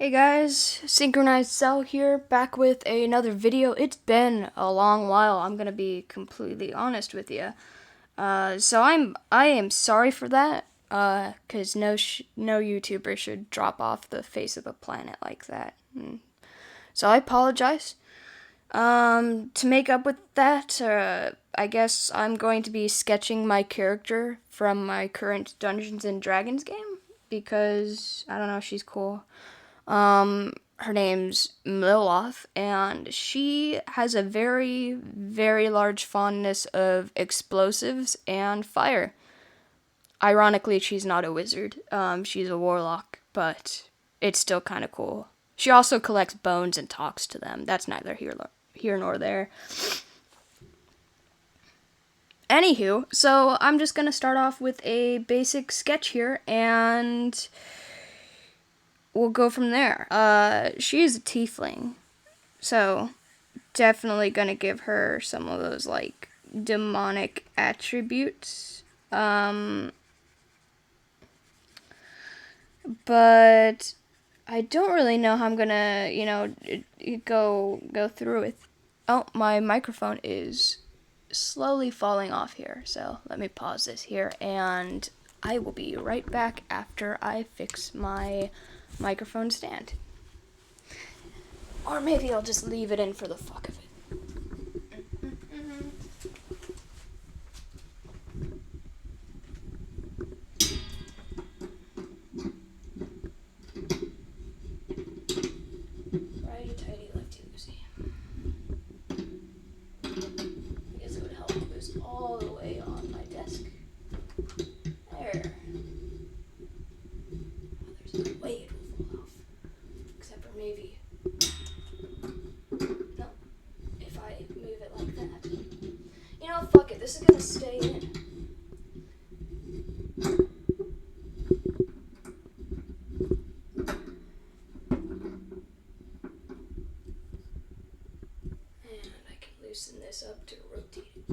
Hey guys, Synchronized Cell here, back with another video. It's been a long while, I'm gonna be completely honest with you. I am sorry for that, cause no YouTuber should drop off the face of the planet like that. So I apologize. To make up with that, I guess I'm going to be sketching my character from my current Dungeons and Dragons game, because, I don't know, she's cool. Her name's Mliloth, and she has a very, very large fondness of explosives and fire. Ironically, she's not a wizard. She's a warlock, but it's still kind of cool. She also collects bones and talks to them. That's neither here nor there. Anywho, so I'm just gonna start off with a basic sketch here, and we'll go from there. She is a tiefling, so definitely gonna give her some of those like demonic attributes. But I don't really know how I'm gonna, go through with. Oh, my microphone is slowly falling off here, so let me pause this here, and I will be right back after I fix my microphone stand. Or maybe I'll just leave it in for the fuck of it. Righty tighty, lefty loosey. I guess it would help if it was all the way on my desk. There. Oh, there's no way it will fall off. Except for maybe. No. If I move it like that. You know, fuck it. This is gonna stay in. And I can loosen this up to rotate it.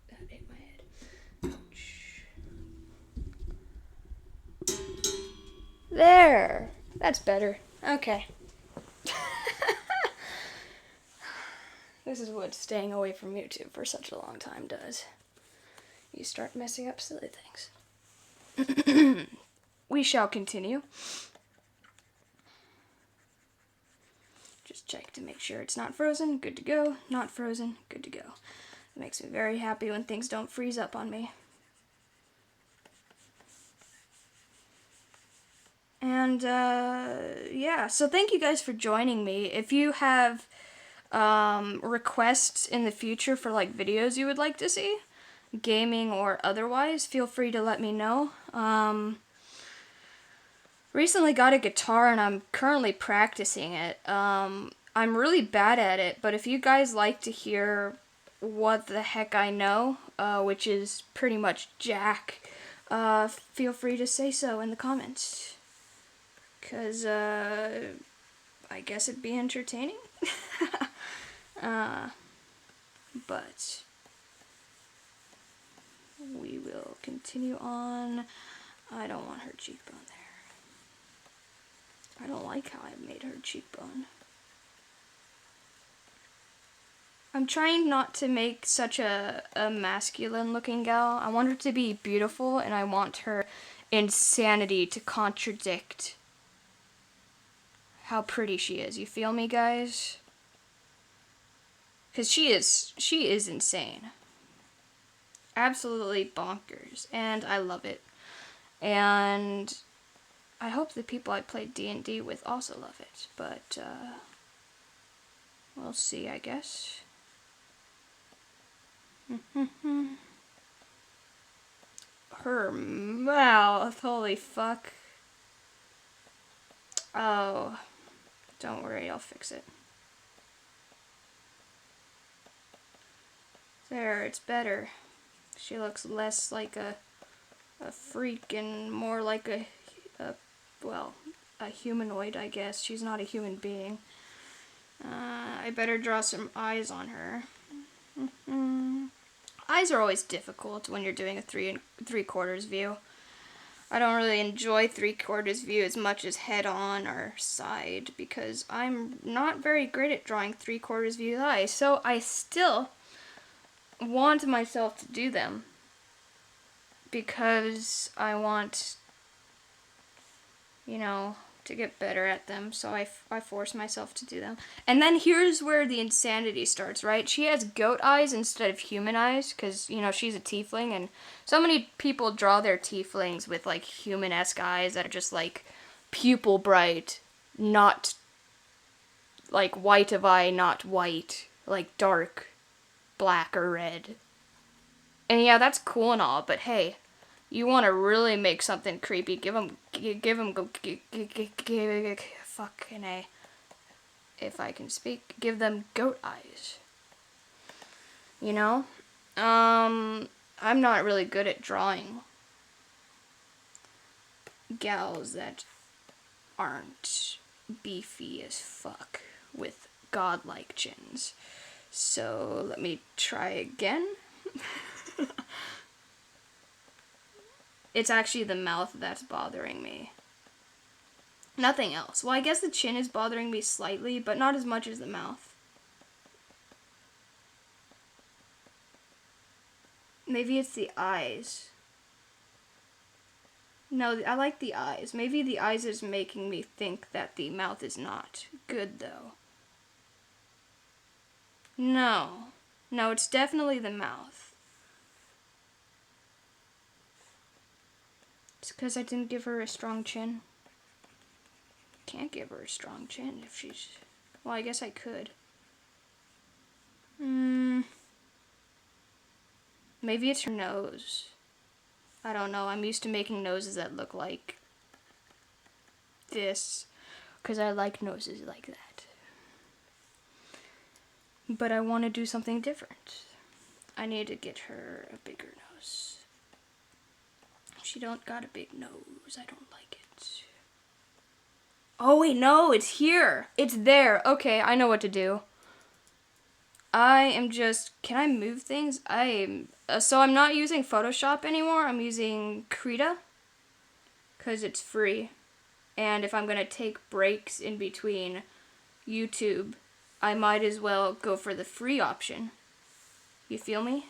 That hit my head. Ouch. There. That's better. Okay. This is what staying away from YouTube for such a long time does. You start messing up silly things. We shall continue. Just check to make sure it's not frozen. Good to go. Not frozen. Good to go. It makes me very happy when things don't freeze up on me. And, yeah. So thank you guys for joining me. If you have requests in the future for like videos you would like to see, gaming or otherwise, feel free to let me know. Recently got a guitar and I'm currently practicing it. I'm really bad at it, but if you guys like to hear what the heck I know, which is pretty much jack, feel free to say so in the comments. 'Cause, I guess it'd be entertaining. But we will continue on. I don't want her cheekbone there. I don't like how I made her cheekbone. I'm trying not to make such a masculine looking gal. I want her to be beautiful, and I want her insanity to contradict how pretty she is. You feel me, guys? Because she is insane. Absolutely bonkers. And I love it. And I hope the people I played D&D with also love it. But, we'll see, I guess. Her mouth. Holy fuck. Oh. Don't worry, I'll fix it. There, it's better. She looks less like a freak and more like a humanoid, I guess. She's not a human being. I better draw some eyes on her. Eyes are always difficult when you're doing a 3/4 view. I don't really enjoy 3/4 view as much as head on or side because I'm not very great at drawing 3/4 view eyes. So I still want myself to do them because I want, to get better at them. So I force myself to do them. And then here's where the insanity starts, right? She has goat eyes instead of human eyes because, she's a tiefling. And so many people draw their tieflings with, like, human-esque eyes that are just, like, pupil bright, not, like, white of eye, not white, like, dark, black or red. And yeah, that's cool and all, but hey, you want to really make something creepy, fucking A, if I can speak, give them goat eyes. I'm not really good at drawing gals that aren't beefy as fuck with godlike chins. So let me try again. It's actually the mouth that's bothering me. Nothing else. Well, I guess the chin is bothering me slightly, but not as much as the mouth. Maybe it's the eyes. No, I like the eyes. Maybe the eyes is making me think that the mouth is not good, though. No, it's definitely the mouth. It's because I didn't give her a strong chin. Can't give her a strong chin if she's... Well, I guess I could. Maybe it's her nose. I don't know. I'm used to making noses that look like this because I like noses like that. But I want to do something different. I need to get her a bigger nose. She don't got a big nose. I don't like it. Oh wait, no, it's here. It's there. Okay, I know what to do. I am just... Can I move things? So I'm not using Photoshop anymore. I'm using Krita because it's free. And if I'm going to take breaks in between YouTube, I might as well go for the free option. You feel me?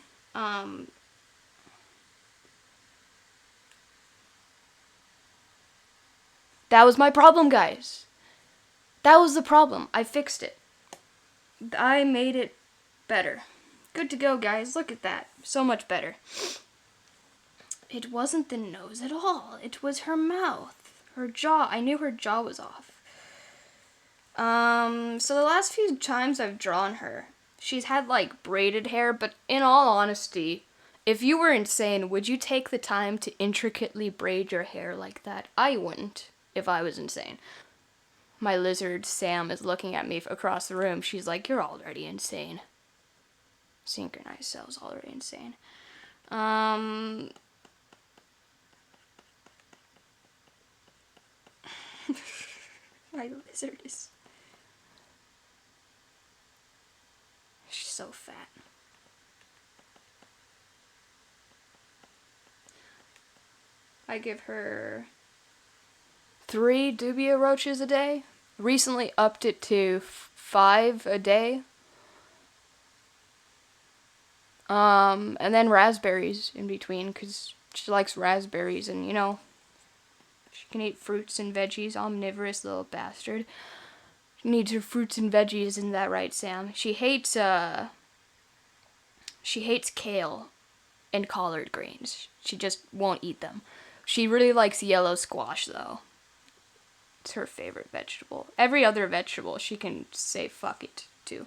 That was my problem, guys. That was the problem. I fixed it. I made it better. Good to go, guys. Look at that. So much better. It wasn't the nose at all. It was her mouth. Her jaw. I knew her jaw was off. So the last few times I've drawn her, she's had, like, braided hair, but in all honesty, if you were insane, would you take the time to intricately braid your hair like that? I wouldn't, if I was insane. My lizard, Sam, is looking at me across the room. She's like, you're already insane. Synchronized cells already insane. My lizard is... She's so fat. I give her 3 dubia roaches a day. Recently upped it to 5 a day. And then raspberries in between, because she likes raspberries, and, she can eat fruits and veggies, omnivorous little bastard. She needs her fruits and veggies, isn't that right, Sam? She hates kale and collard greens. She just won't eat them. She really likes yellow squash, though. It's her favorite vegetable. Every other vegetable she can say fuck it to,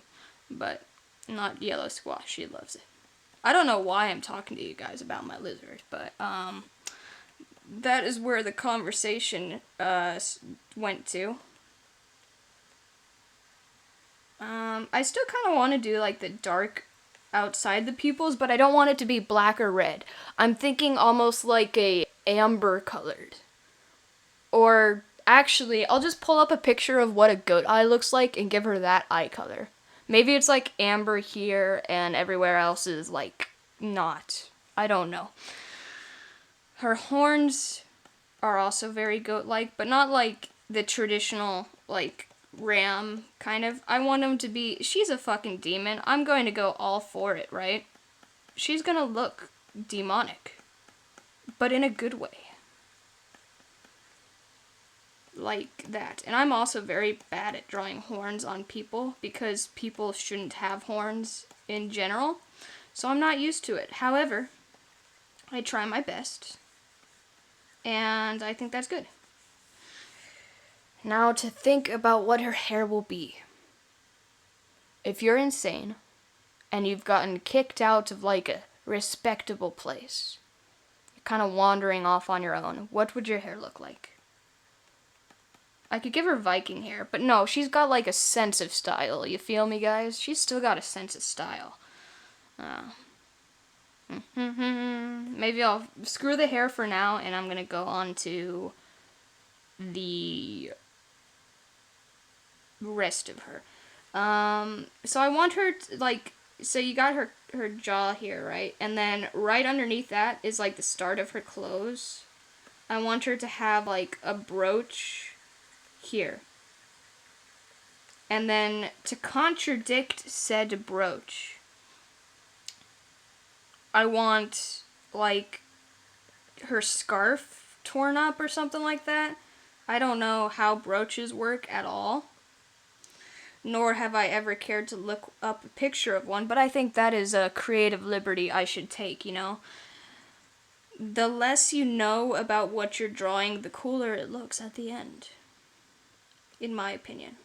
but not yellow squash. She loves it. I don't know why I'm talking to you guys about my lizard, but that is where the conversation went to. I still kind of want to do like the dark outside the pupils, but I don't want it to be black or red. I'm thinking almost like a amber colored. Or actually, I'll just pull up a picture of what a goat eye looks like and give her that eye color. Maybe it's like amber here and everywhere else is like not. I don't know. Her horns are also very goat-like, but not like the traditional, like, ram kind of. I want them to be, she's a fucking demon. I'm going to go all for it, right? She's gonna look demonic, but in a good way. Like that. And I'm also very bad at drawing horns on people because people shouldn't have horns in general. So I'm not used to it. However, I try my best. And I think that's good. Now to think about what her hair will be. If you're insane and you've gotten kicked out of like a respectable place, you're kind of wandering off on your own, what would your hair look like? I could give her Viking hair, but no, she's got like a sense of style. You feel me, guys? She's still got a sense of style. Maybe I'll screw the hair for now, and I'm gonna go on to the rest of her. So I want her to, like, so you got her jaw here, right? And then right underneath that is like the start of her clothes. I want her to have like a brooch here. And then to contradict said brooch, I want like her scarf torn up or something like that. I don't know how brooches work at all, nor have I ever cared to look up a picture of one, but I think that is a creative liberty I should take, you know? The less you know about what you're drawing, the cooler it looks at the end, in my opinion.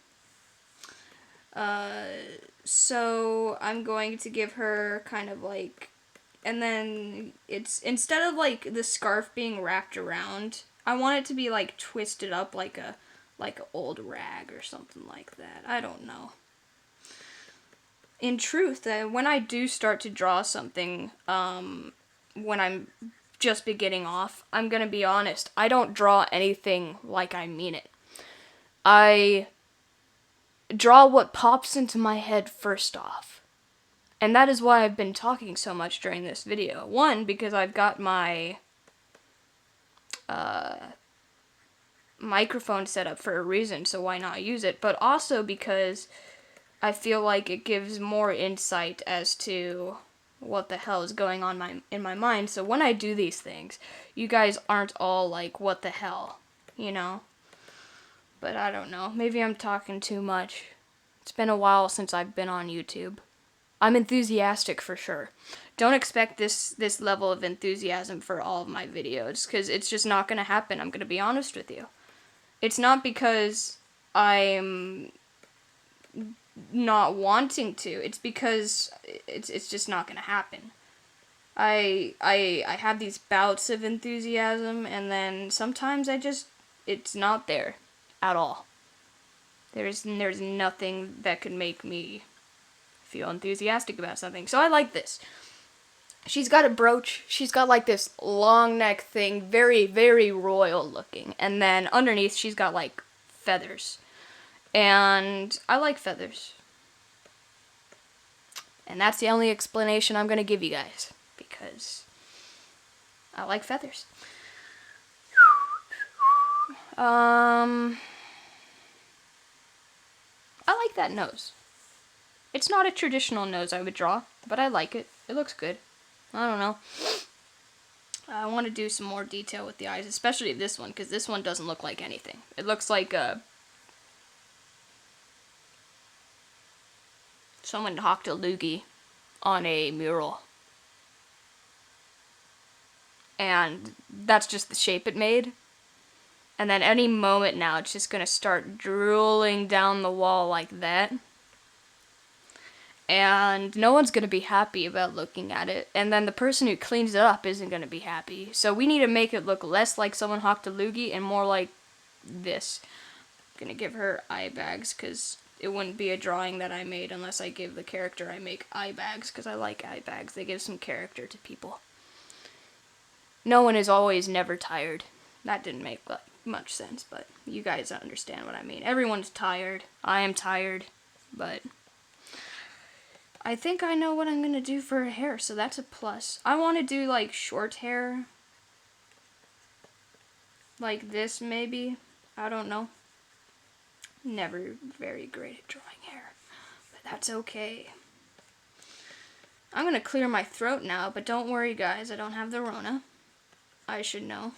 So I'm going to give her kind of like, and then it's, instead of like the scarf being wrapped around, I want it to be like twisted up like a old rag or something like that. I don't know. In truth, when I do start to draw something, when I'm just beginning off, I'm gonna be honest, I don't draw anything like I mean it. I draw what pops into my head first off. And that is why I've been talking so much during this video. One, because I've got my microphone set up for a reason, so why not use it? But also because I feel like it gives more insight as to what the hell is going on in my mind. So when I do these things, you guys aren't all like, what the hell, you know? But I don't know. Maybe I'm talking too much. It's been a while since I've been on YouTube. I'm enthusiastic for sure. Don't expect this level of enthusiasm for all of my videos, because it's just not going to happen. I'm going to be honest with you. It's not because I'm not wanting to. It's because it's just not going to happen. I have these bouts of enthusiasm, and then sometimes it's not there at all. There's nothing that could make me feel enthusiastic about something. So I like this. She's got a brooch. She's got like this long neck thing, very, very royal looking. And then underneath she's got like feathers. And I like feathers. And that's the only explanation I'm going to give you guys, because I like feathers. I like that nose. It's not a traditional nose I would draw, but I like it. It looks good. I don't know. I want to do some more detail with the eyes, especially this one, because this one doesn't look like anything. It looks like someone hocked a loogie on a mural. And that's just the shape it made. And then any moment now, it's just going to start drooling down the wall like that. And no one's going to be happy about looking at it. And then the person who cleans it up isn't going to be happy. So we need to make it look less like someone hawked a loogie and more like this. I'm going to give her eye bags, because it wouldn't be a drawing that I made unless I give the character I make eye bags, because I like eye bags. They give some character to people. No one is always never tired. That didn't make much sense, but you guys understand what I mean. Everyone's tired. I am tired, but I think I know what I'm gonna do for her hair, so that's a plus. I want to do like short hair. Like this, maybe. I don't know. Never very great at drawing hair, but that's okay. I'm gonna clear my throat now, but don't worry guys, I don't have the Rona. I should know.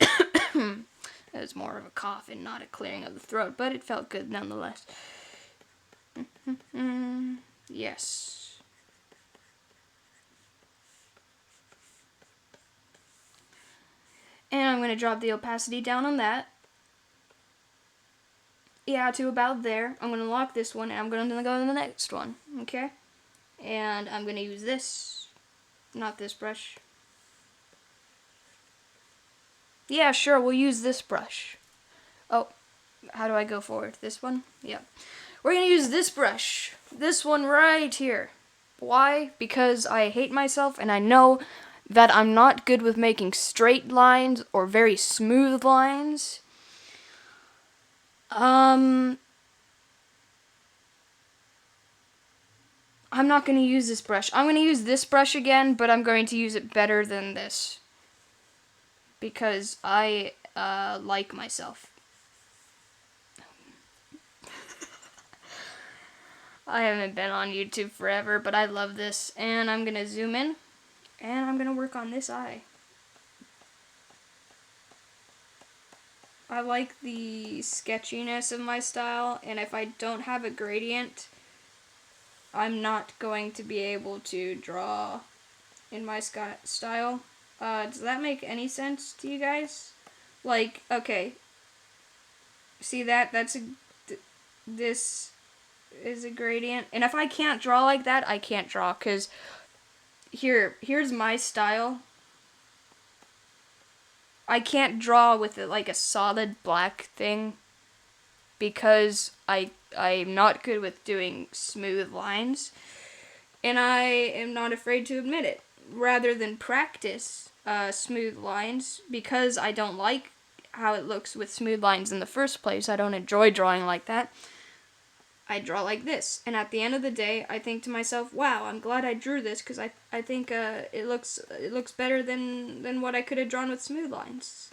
It was more of a cough and not a clearing of the throat, but it felt good nonetheless. Yes. And I'm gonna drop the opacity down on that. Yeah, to about there. I'm gonna lock this one, and I'm gonna go to the next one, okay? And I'm gonna use this, not this brush. Yeah, sure, we'll use this brush. Oh, how do I go forward? This one? Yeah. We're gonna use this brush. This one right here. Why? Because I hate myself, and I know that I'm not good with making straight lines or very smooth lines. I'm not going to use this brush. I'm going to use this brush again, but I'm going to use it better than this. Because I like myself. I haven't been on YouTube forever, but I love this. And I'm going to zoom in, and I'm going to work on this eye. I like the sketchiness of my style, and if I don't have a gradient, I'm not going to be able to draw in my style. Does that make any sense to you guys? Like, okay. See that? This is a gradient. And if I can't draw like that, I can't draw, because here's my style. I can't draw with it like a solid black thing, because I'm not good with doing smooth lines, and I am not afraid to admit it. Rather than practice smooth lines, because I don't like how it looks with smooth lines in the first place, I don't enjoy drawing like that, I draw like this. And at the end of the day, I think to myself, wow, I'm glad I drew this, because I think it looks better than what I could have drawn with smooth lines.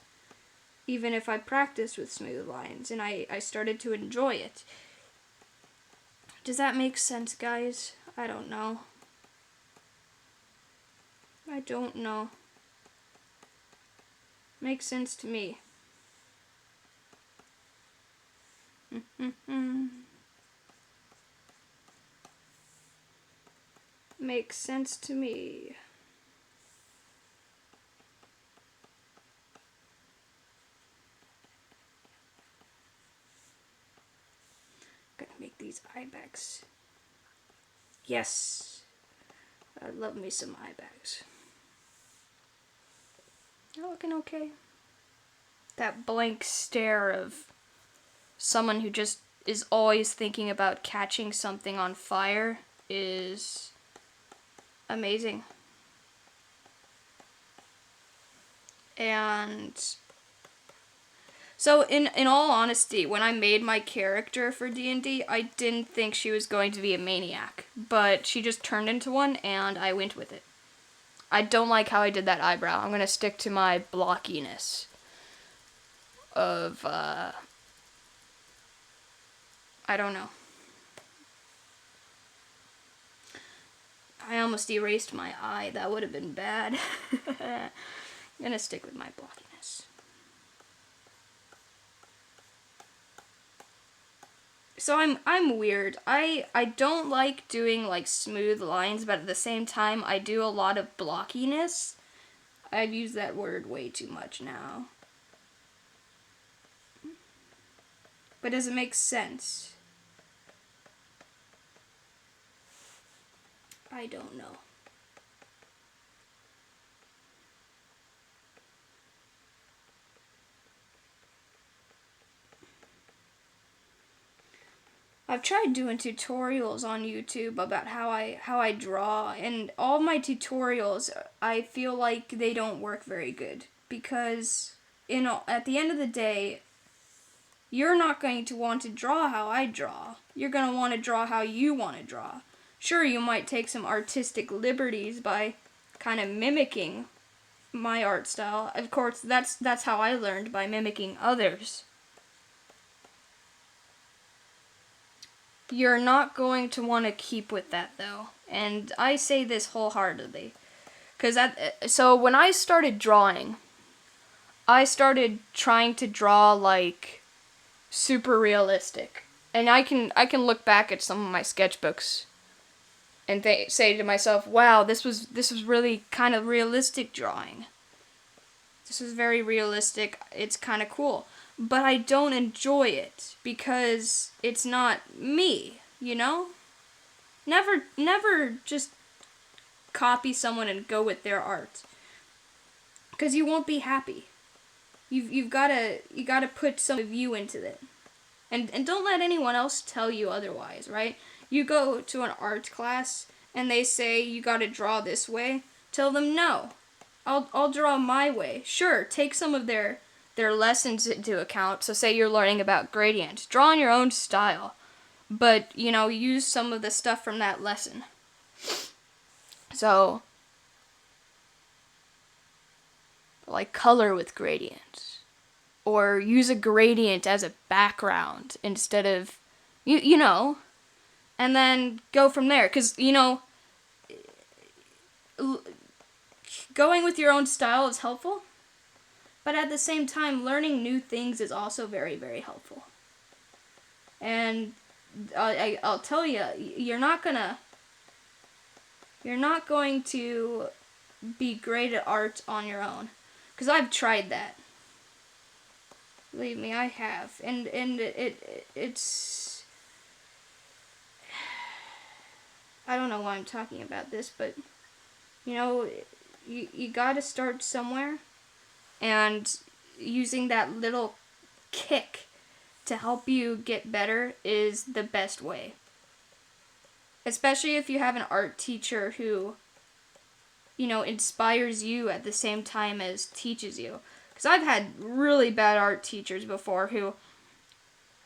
Even if I practiced with smooth lines, and I started to enjoy it. Does that make sense, guys? I don't know. I don't know. Makes sense to me. Makes sense to me. Gonna make these eye bags. Yes. I love me some eye bags. They're looking okay. That blank stare of someone who just is always thinking about catching something on fire is amazing. And so in all honesty, when I made my character for D&D, I didn't think she was going to be a maniac, but she just turned into one, and I went with it. I don't like how I did that eyebrow. I'm gonna stick to my blockiness of, I don't know. I almost erased my eye. That would have been bad. I'm gonna stick with my blockiness. So I'm weird. I don't like doing like smooth lines, but at the same time I do a lot of blockiness. I've used that word way too much now. But does it make sense? I don't know. I've tried doing tutorials on YouTube about how I draw, and all my tutorials, I feel like they don't work very good, because at the end of the day, you're not going to want to draw how I draw. You're going to want to draw how you want to draw. Sure, you might take some artistic liberties by kind of mimicking my art style. Of course, that's how I learned, by mimicking others. You're not going to want to keep with that, though. And I say this wholeheartedly. So when I started drawing, I started trying to draw, like, super realistic. And I can look back at some of my sketchbooks and say to myself, wow, this was really kind of realistic drawing. This is very realistic. It's kind of cool. But I don't enjoy it because it's not me, you know? Never just copy someone and go with their art, because you won't be happy. You gotta put some of you into it, and don't let anyone else tell you otherwise, right? You go to an art class and they say you gotta draw this way. Tell them no. I'll draw my way. Sure, take some of their lessons into account. So say you're learning about gradient, draw in your own style, but use some of the stuff from that lesson. So, like, color with gradients, or use a gradient as a background instead of, and then go from there. Because, going with your own style is helpful, but at the same time, learning new things is also very, very helpful. And I'll tell you, you're not going to be great at art on your own. Because I've tried that. Believe me, I have. And it's... I don't know why I'm talking about this, but, you gotta start somewhere. And using that little kick to help you get better is the best way. Especially if you have an art teacher who, inspires you at the same time as teaches you. Because I've had really bad art teachers before who,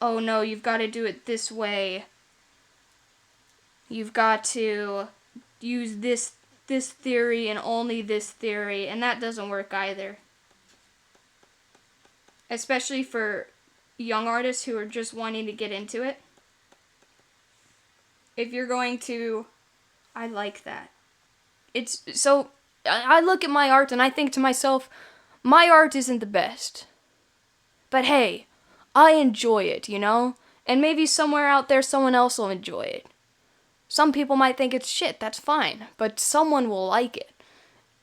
oh no, you've got to do it this way. You've got to use this theory and only this theory, and that doesn't work either. Especially for young artists who are just wanting to get into it. If you're going to, I like that. It's so, I look at my art and I think to myself, my art isn't the best. But hey, I enjoy it, And maybe somewhere out there someone else will enjoy it. Some people might think it's shit, that's fine. But someone will like it.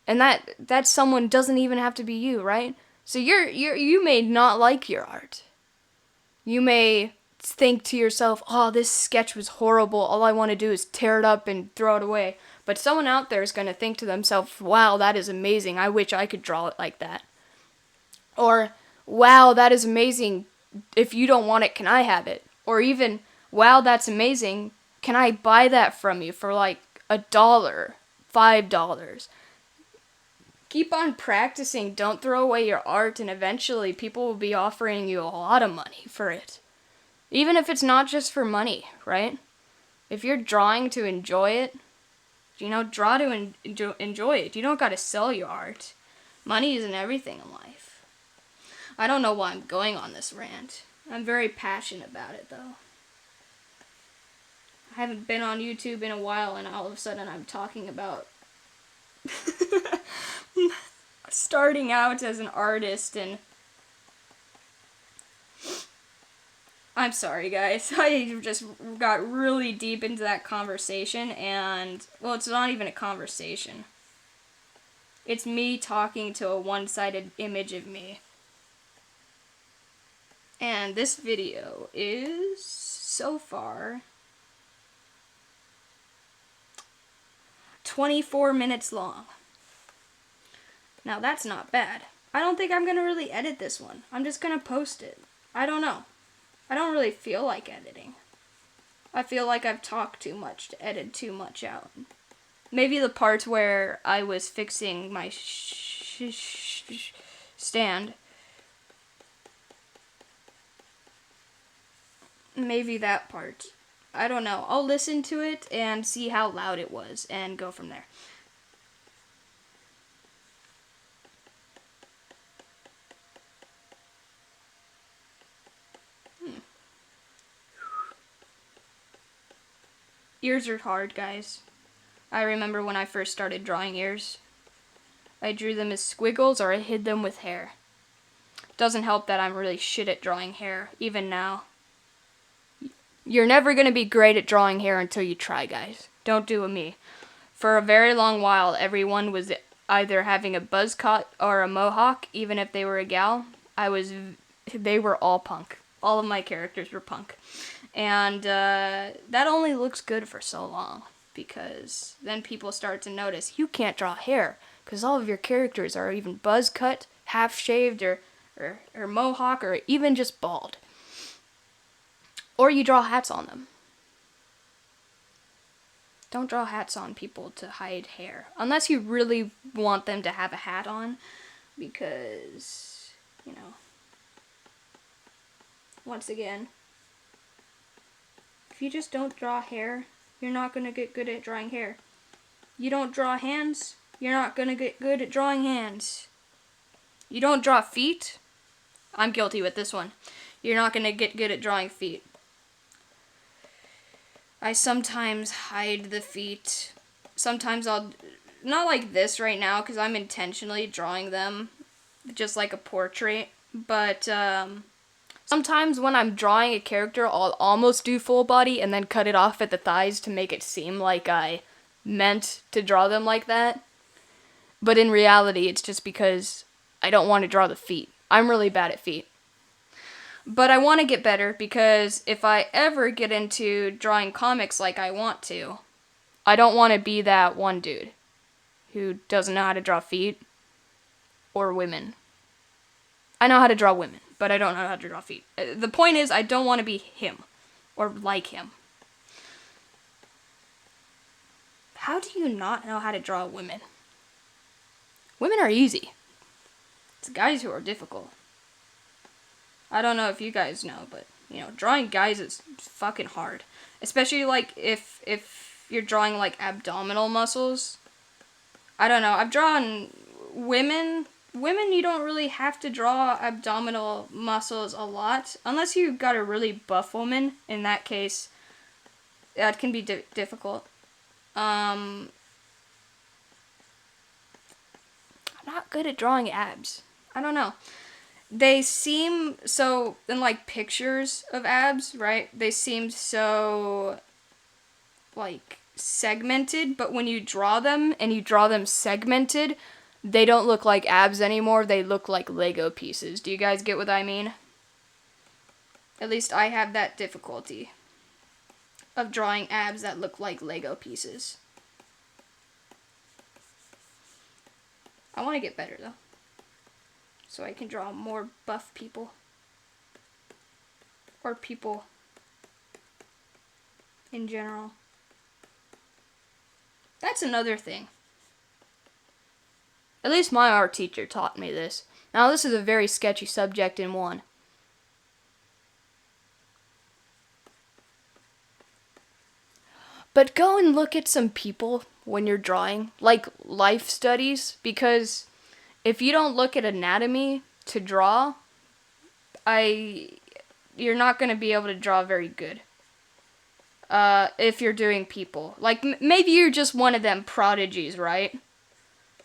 And that someone doesn't even have to be you, right? So you may not like your art. You may think to yourself, oh, this sketch was horrible. All I want to do is tear it up and throw it away. But someone out there is going to think to themselves, wow, that is amazing. I wish I could draw it like that. Or, wow, that is amazing. If you don't want it, can I have it? Or even, wow, that's amazing. Can I buy that from you for like $1, $5? Keep on practicing. Don't throw away your art, and eventually people will be offering you a lot of money for it. Even if it's not just for money, right? If you're drawing to enjoy it, draw to enjoy it. You don't gotta sell your art. Money isn't everything in life. I don't know why I'm going on this rant. I'm very passionate about it, though. I haven't been on YouTube in a while, and all of a sudden I'm talking about starting out as an artist, and I'm sorry, guys. I just got really deep into that conversation, and, well, it's not even a conversation. It's me talking to a one-sided image of me. And this video is, so far, 24 minutes long. Now, that's not bad. I don't think I'm going to really edit this one. I'm just going to post it. I don't know. I don't really feel like editing. I feel like I've talked too much to edit too much out. Maybe the parts where I was fixing my stand. Maybe that part. I don't know. I'll listen to it and see how loud it was and go from there. Ears are hard, guys. I remember when I first started drawing ears. I drew them as squiggles or I hid them with hair. Doesn't help that I'm really shit at drawing hair, even now. You're never going to be great at drawing hair until you try, guys. Don't do a me. For a very long while, everyone was either having a buzz cut or a mohawk, even if they were a gal. They were all punk. All of my characters were punk. And that only looks good for so long, because then people start to notice you can't draw hair, because all of your characters are even buzz cut, half shaved, or mohawk, or even just bald. Or you draw hats on them. Don't draw hats on people to hide hair, unless you really want them to have a hat on, because, you know, once again, if you just don't draw hair, you're not going to get good at drawing hair. You don't draw hands, you're not going to get good at drawing hands. You don't draw feet, I'm guilty with this one. You're not going to get good at drawing feet. I sometimes hide the feet. Sometimes I'll, not like this right now, because I'm intentionally drawing them just like a portrait, but sometimes when I'm drawing a character, I'll almost do full body and then cut it off at the thighs to make it seem like I meant to draw them like that. But in reality, it's just because I don't want to draw the feet. I'm really bad at feet. But I want to get better, because if I ever get into drawing comics like I want to, I don't want to be that one dude who doesn't know how to draw feet or women. I know how to draw women, but I don't know how to draw feet. The point is, I don't want to be him or like him. How do you not know how to draw women? Women are easy. It's guys who are difficult. I don't know if you guys know, but, you know, drawing guys is fucking hard. Especially, like, if you're drawing, like, abdominal muscles. I don't know. I've drawn women. Women, you don't really have to draw abdominal muscles a lot. Unless you got a really buff woman. In that case, that can be difficult. I'm not good at drawing abs. I don't know. They seem so, in like pictures of abs, right? They seem so, like, segmented, but when you draw them, and you draw them segmented, they don't look like abs anymore, they look like Lego pieces. Do you guys get what I mean? At least I have that difficulty of drawing abs that look like Lego pieces. I want to get better, though, so I can draw more buff people. Or people in general. That's another thing. At least my art teacher taught me this. Now, this is a very sketchy subject in one. But go and look at some people when you're drawing, like life studies, because if you don't look at anatomy to draw, you're not going to be able to draw very good. If you're doing people. Like, maybe you're just one of them prodigies, right?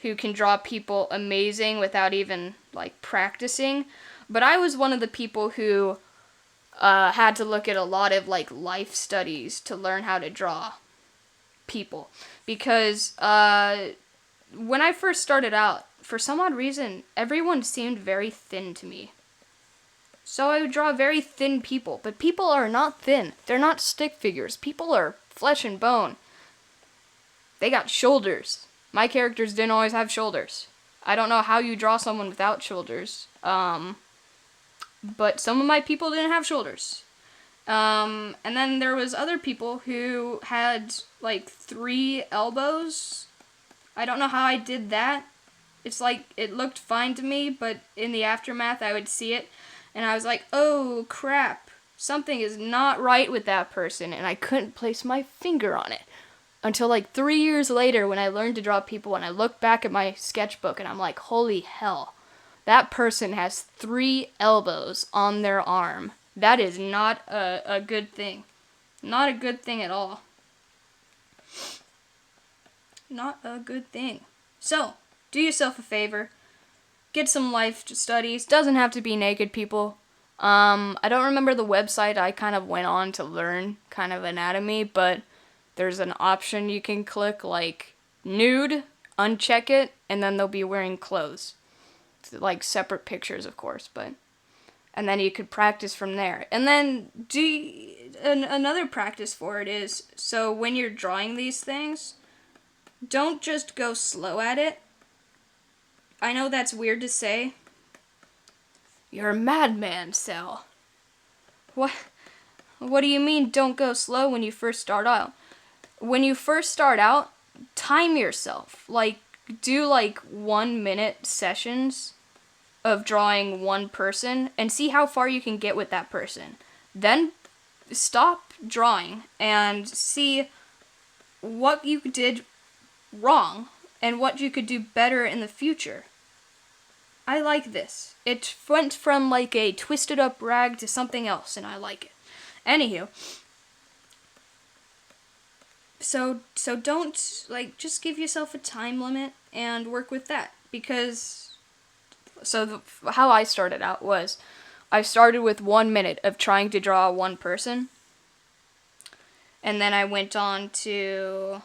Who can draw people amazing without even, like, practicing. But I was one of the people who had to look at a lot of, like, life studies to learn how to draw people. Because when I first started out, for some odd reason, everyone seemed very thin to me. So I would draw very thin people. But people are not thin. They're not stick figures. People are flesh and bone. They got shoulders. My characters didn't always have shoulders. I don't know how you draw someone without shoulders. But some of my people didn't have shoulders. And then there was other people who had, like, 3 elbows. I don't know how I did that. It's like, it looked fine to me, but in the aftermath I would see it, and I was like, oh, crap. Something is not right with that person, and I couldn't place my finger on it. Until like 3 years later when I learned to draw people and I look back at my sketchbook and I'm like, holy hell, that person has 3 elbows on their arm. That is not a good thing. Not a good thing at all. Not a good thing. So, do yourself a favor. Get some life studies. Doesn't have to be naked people. I don't remember the website I kind of went on to learn kind of anatomy, but there's an option you can click like nude, uncheck it, and then they'll be wearing clothes. It's like separate pictures, of course, but and then you could practice from there. And then another practice for it is, so when you're drawing these things, don't just go slow at it. I know that's weird to say. You're a madman, Sal. What do you mean don't go slow when you first start out? When you first start out, time yourself. Like, do like 1 minute sessions of drawing one person and see how far you can get with that person. Then stop drawing and see what you did wrong and what you could do better in the future. I like this. It went from like a twisted up rag to something else, and I like it. Anywho, so don't, like, just give yourself a time limit and work with that, because how I started out was I started with 1 minute of trying to draw one person, and then I went on to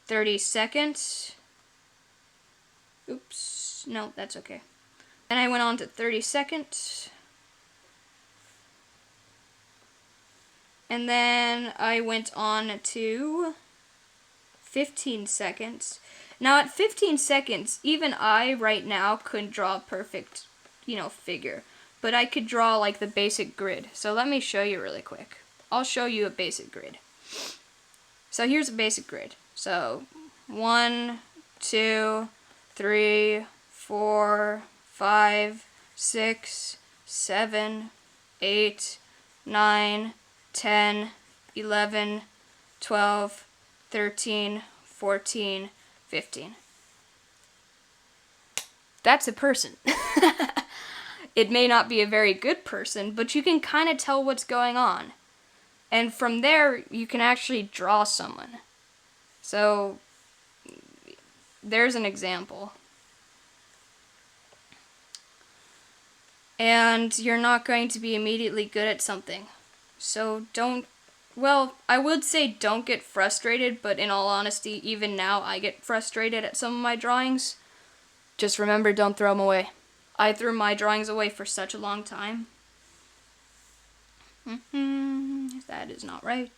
30 seconds. Oops, no, that's okay. Then I went on to 30 seconds. And then I went on to 15 seconds. Now at 15 seconds, even I right now couldn't draw a perfect, figure. But I could draw like the basic grid. So let me show you really quick. I'll show you a basic grid. So here's a basic grid. So 1, 2, 3, 4, 5, 6, 7, 8, 9, 10, 11, 12, 13, 14, 15. That's a person. It may not be a very good person, but you can kind of tell what's going on. And from there, you can actually draw someone. So, there's an example. And you're not going to be immediately good at something. So I would say don't get frustrated, but in all honesty, even now I get frustrated at some of my drawings. Just remember, don't throw them away. I threw my drawings away for such a long time. That is not right.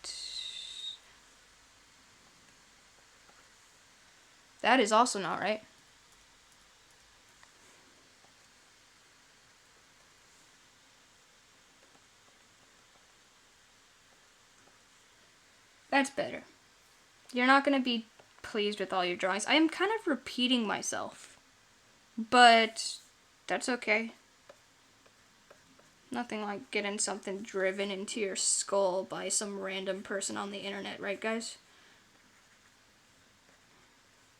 That is also not right. That's better. You're not going to be pleased with all your drawings. I am kind of repeating myself, but that's okay. Nothing like getting something driven into your skull by some random person on the internet, right, guys?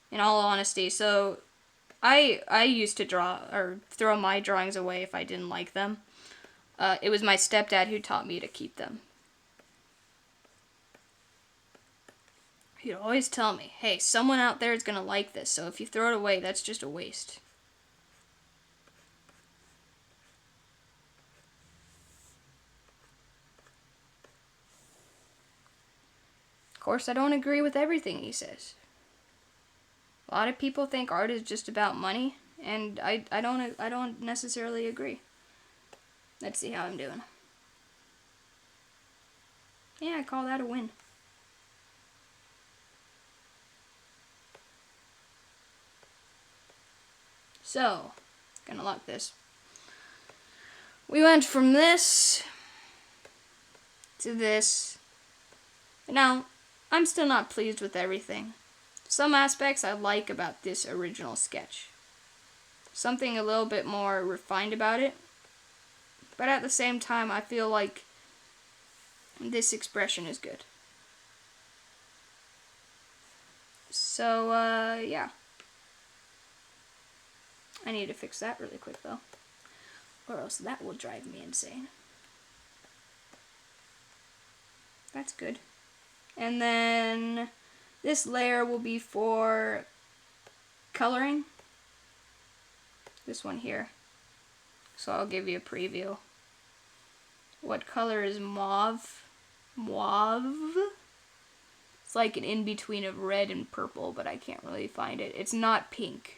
In all honesty, so I used to draw or throw my drawings away if I didn't like them. It was my stepdad who taught me to keep them. He'd always tell me, hey, someone out there is going to like this, so if you throw it away, that's just a waste. Of course, I don't agree with everything he says. A lot of people think art is just about money, and I don't necessarily agree. Let's see how I'm doing. Yeah, I call that a win. So, gonna lock this. We went from this to this. Now, I'm still not pleased with everything. Some aspects I like about this original sketch. Something a little bit more refined about it. But at the same time, I feel like this expression is good. So, yeah. I need to fix that really quick, though. Or else that will drive me insane. That's good. And then this layer will be for coloring. This one here. So I'll give you a preview. What color is mauve? Mauve? It's like an in-between of red and purple, but I can't really find it. It's not pink.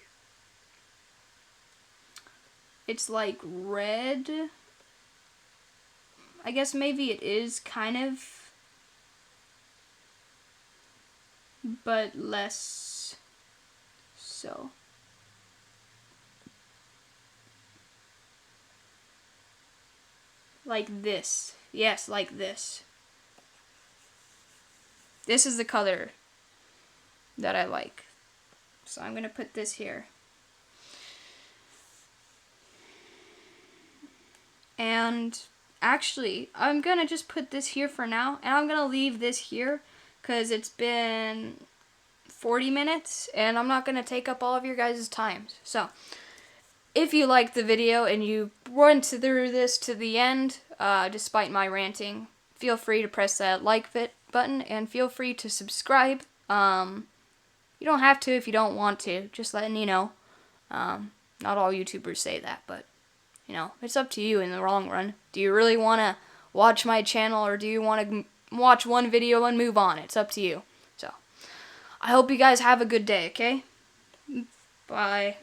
It's like red. I guess maybe it is kind of, but less so. Like this. Yes, like this. This is the color that I like. So I'm going to put this here. And actually, I'm going to just put this here for now. And I'm going to leave this here because it's been 40 minutes. And I'm not going to take up all of your guys' time. So, if you liked the video and you went through this to the end, despite my ranting, feel free to press that like button and feel free to subscribe. You don't have to if you don't want to, just letting you know. Not all YouTubers say that, but, you know, it's up to you in the long run. Do you really want to watch my channel, or do you want to watch one video and move on? It's up to you. So, I hope you guys have a good day, okay? Bye.